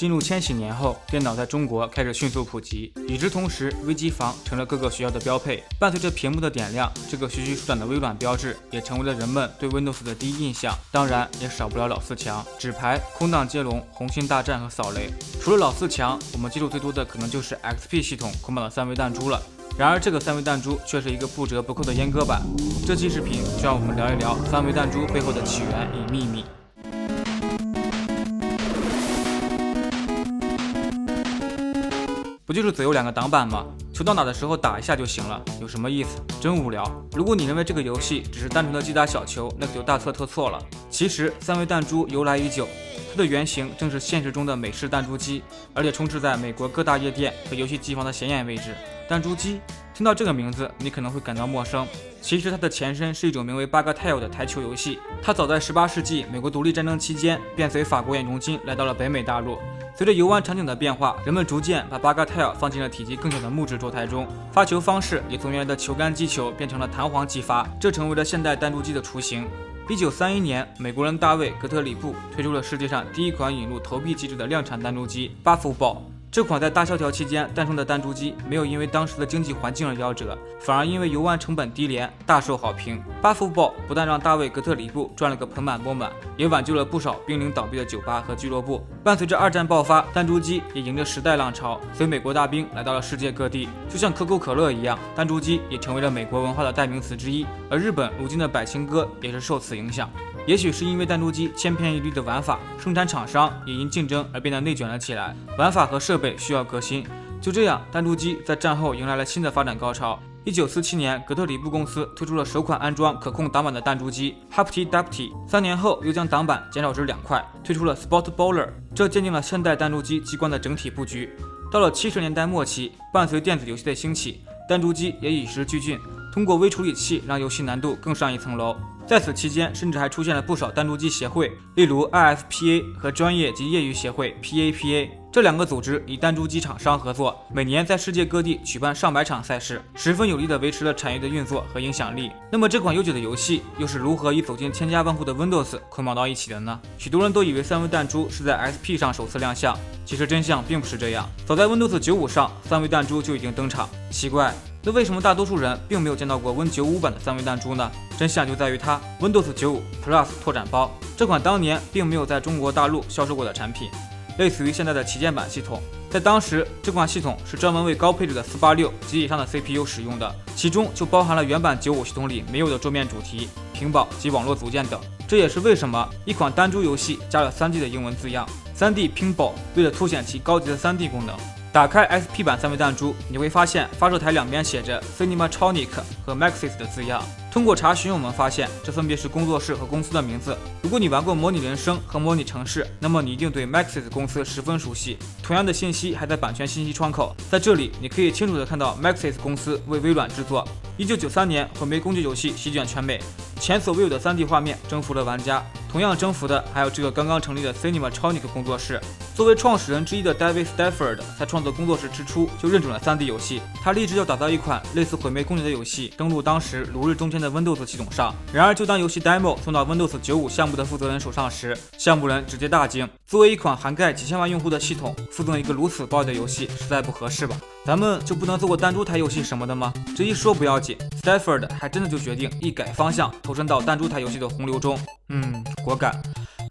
进入千禧年后，电脑在中国开始迅速普及，与之同时，微机房成了各个学校的标配。伴随着屏幕的点亮，这个徐徐舒展的微软标志也成为了人们对 Windows 的第一印象。当然，也少不了老四强、纸牌、空档接龙、红心大战和扫雷。除了老四强，我们接触最多的可能就是 XP 系统捆绑的三维弹珠了。然而，这个三维弹珠却是一个不折不扣的阉割版。这期视频就让我们聊一聊三维弹珠背后的起源与秘密。不就是左右两个挡板吗？球到哪的时候打一下就行了，有什么意思？真无聊。如果你认为这个游戏只是单纯的击打小球，那可就大错特错了。其实三维弹珠由来已久，它的原型正是现实中的美式弹珠机，而且充斥在美国各大夜店和游戏机房的显眼位置。弹珠机，听到这个名字，你可能会感到陌生。其实它的前身是一种名为 Bagatelle 的台球游戏，它早在18世纪美国独立战争期间便随法国眼中钉来到了北美大陆。随着游玩场景的变化，人们逐渐把 Bagatelle 放进了体积更小的木质桌台中，发球方式也从原来的球杆击球变成了弹簧击发，这成为了现代弹珠机的雏形。1931年，美国人大卫·格特里布推出了世界上第一款引入投币机制的量产弹珠机 Buffball。这款在大萧条期间诞生的弹珠机，没有因为当时的经济环境而夭折，反而因为游玩成本低廉，大受好评。Buffball 不但让大卫·格特里布赚了个盆满钵满，也挽救了不少濒临倒闭的酒吧和俱乐部。伴随着二战爆发，弹珠机也迎着时代浪潮，随美国大兵来到了世界各地。就像可口可乐一样，弹珠机也成为了美国文化的代名词之一。而日本如今的百情歌也是受此影响。也许是因为弹珠机千篇一律的玩法，生产厂商也因竞争而变得内卷了起来，玩法和设备需要革新。就这样，弹珠机在战后迎来了新的发展高潮。1947年，格特里布公司推出了首款安装可控挡板的弹珠机 Humpty Dumpty。3年后，又将挡板减少至2块，推出了 Sport Bowler， 这奠定了现代弹珠机机关的整体布局。到了70年代末期，伴随电子游戏的兴起，弹珠机也与时俱进，通过微处理器让游戏难度更上一层楼。在此期间，甚至还出现了不少弹珠机协会，例如 IFPA 和专业及业余协会 PAPA。这两个组织与弹珠机厂商合作，每年在世界各地举办上百场赛事，十分有力地维持了产业的运作和影响力。那么这款悠久的游戏又是如何与走进千家万户的 Windows 捆绑到一起的呢？许多人都以为三维弹珠是在 XP 上首次亮相，其实真相并不是这样。早在 Windows 95上，三维弹珠就已经登场。奇怪，那为什么大多数人并没有见到过 Win95 版的三维弹珠呢？真相就在于它 Windows 95 Plus 拓展包，这款当年并没有在中国大陆销售过的产品，类似于现在的旗舰版系统。在当时，这款系统是专门为高配置的486及以上的 CPU 使用的，其中就包含了原版95系统里没有的桌面主题、屏保及网络组件等。这也是为什么一款弹珠游戏加了 3D 的英文字样 3D Pinball， 为了凸显其高级的 3D 功能。打开 SP 版三维弹珠，你会发现发射台两边写着 Cinematronic 和 Maxis 的字样。通过查询，我们发现这分别是工作室和公司的名字。如果你玩过模拟人生和模拟城市，那么你一定对 Maxis 公司十分熟悉。同样的信息还在版权信息窗口，在这里你可以清楚地看到 Maxis 公司为微软制作。1993年，毁灭工具游戏席卷全美，前所未有的 3D 画面征服了玩家。同样征服的还有这个刚刚成立的 Cinematronic 工作室。作为创始人之一的 David Stafford 在创作工作室之初就认准了 3D 游戏，他立志要打造一款类似毁灭工具的游戏，登陆当时如日中天的 Windows 系统上。然而就当游戏 demo 送到 Windows 95项目的负责人手上时，项目人直接大惊，作为一款涵盖几千万用户的系统，附赠一个如此暴力的游戏实在不合适吧？咱们就不能做过弹珠台游戏什么的吗？这一说不要紧， Stafford 还真的就决定一改方向，投身到弹珠台游戏的洪流中。果敢。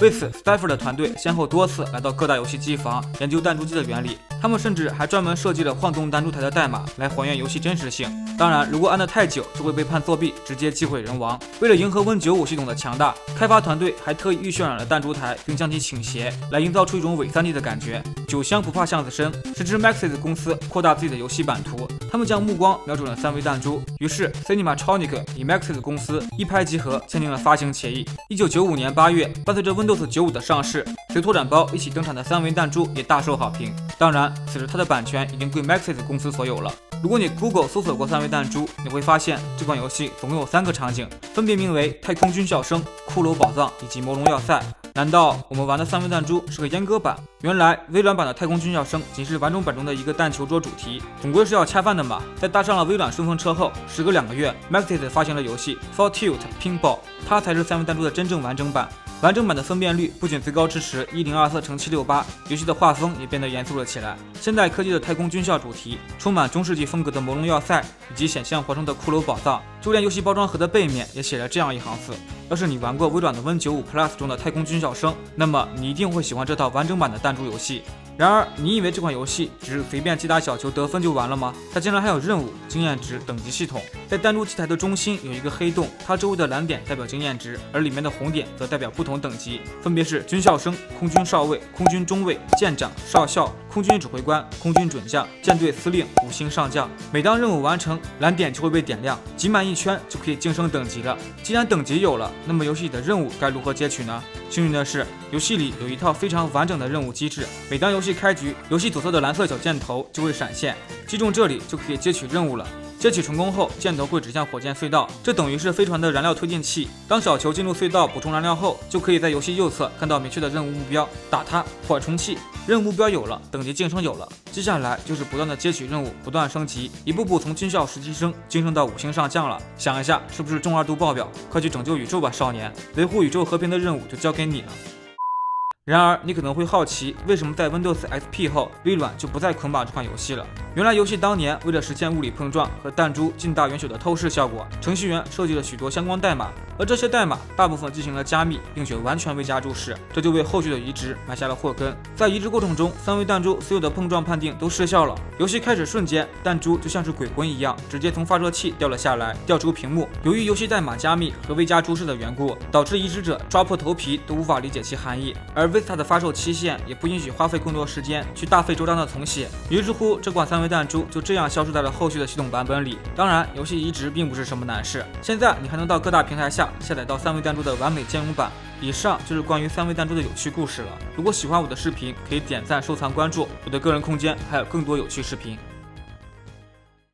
为此 Stafford 的团队先后多次来到各大游戏机房研究弹珠机的原理，他们甚至还专门设计了晃动弹珠台的代码来还原游戏真实性。当然，如果按得太久，就会被判作弊，直接击毁人亡。为了迎合 Win95 系统的强大，开发团队还特意预渲染了弹珠台，并将其倾斜，来营造出一种伪 3D 的感觉。酒香不怕巷子深，时值 Maxis 公司扩大自己的游戏版图，他们将目光瞄准了三维弹珠。于是 Cinematronic 与 Maxis 公司一拍即合，签订了发行协议。1995年8月，伴随着 Windows 95的上市，随拓展包一起登场的三维弹珠也大受好评。当然，此时它的版权已经归 Maxis 公司所有了。如果你 Google 搜索过三维弹珠，你会发现这款游戏总共有3个场景，分别名为太空军校生、骷髅宝藏以及魔龙要塞。难道我们玩的三维弹珠是个阉割版？原来微软版的太空军校生仅是完整版中的一个弹球桌主题，总归是要恰饭的嘛。在搭上了微软顺风车后，时隔2个月 ，Maxis 发行了游戏 Fortitude Pinball， 它才是三维弹珠的真正完整版。完整版的分辨率不仅最高支持 1024×768， 游戏的画风也变得严肃了起来。现代科技的太空军校主题，充满中世纪风格的魔龙要塞，以及显现活生的骷髅宝藏，就连游戏包装盒的背面也写了这样一行字：要是你玩过微软的 Win95 Plus 中的太空军校生，那么你一定会喜欢这套完整版的弹珠游戏。然而，你以为这款游戏只是随便击打小球得分就完了吗？它竟然还有任务、经验值、等级系统。在弹珠机台的中心有一个黑洞，它周围的蓝点代表经验值，而里面的红点则代表不同等级，分别是军校生、空军少尉、空军中尉、舰长、少校、空军指挥官、空军准将、舰队司令、5星上将。每当任务完成，蓝点就会被点亮，集满1圈就可以晋升等级了。既然等级有了，那么游戏里的任务该如何接取呢？幸运的是，游戏里有一套非常完整的任务机制。每当游戏开局，游戏左侧的蓝色小箭头就会闪现，击中这里就可以接取任务了。接取成功后，箭头会指向火箭隧道，这等于是飞船的燃料推进器。当小球进入隧道补充燃料后，就可以在游戏右侧看到明确的任务目标，打它，缓冲器。任务目标有了，等级晋升有了，接下来就是不断的接取任务，不断升级，一步步从军校实习生晋升到5星上将了。想一下，是不是重要度爆表？快去拯救宇宙吧，少年！维护宇宙和平的任务就交给你了。然而，你可能会好奇，为什么在 Windows XP 后，微软就不再捆绑这款游戏了？原来，游戏当年为了实现物理碰撞和弹珠近大远小的透视效果，程序员设计了许多相关代码，而这些代码大部分进行了加密，并且完全未加注释，这就为后续的移植埋下了祸根。在移植过程中，3维弹珠所有的碰撞判定都失效了，游戏开始瞬间，弹珠就像是鬼魂一样，直接从发射器掉了下来，掉出屏幕。由于游戏代码加密和未加注释的缘故，导致移植者抓破头皮都无法理解其含义，而Vista 的发售期限也不允许花费更多时间去大费周章的重写，于是乎这款3维弹珠就这样消失在了后续的系统版本里。当然，游戏移植并不是什么难事，现在你还能到各大平台下下载到3维弹珠的完美兼容版。以上就是关于3维弹珠的有趣故事了。如果喜欢我的视频，可以点赞、收藏、关注，我的个人空间还有更多有趣视频。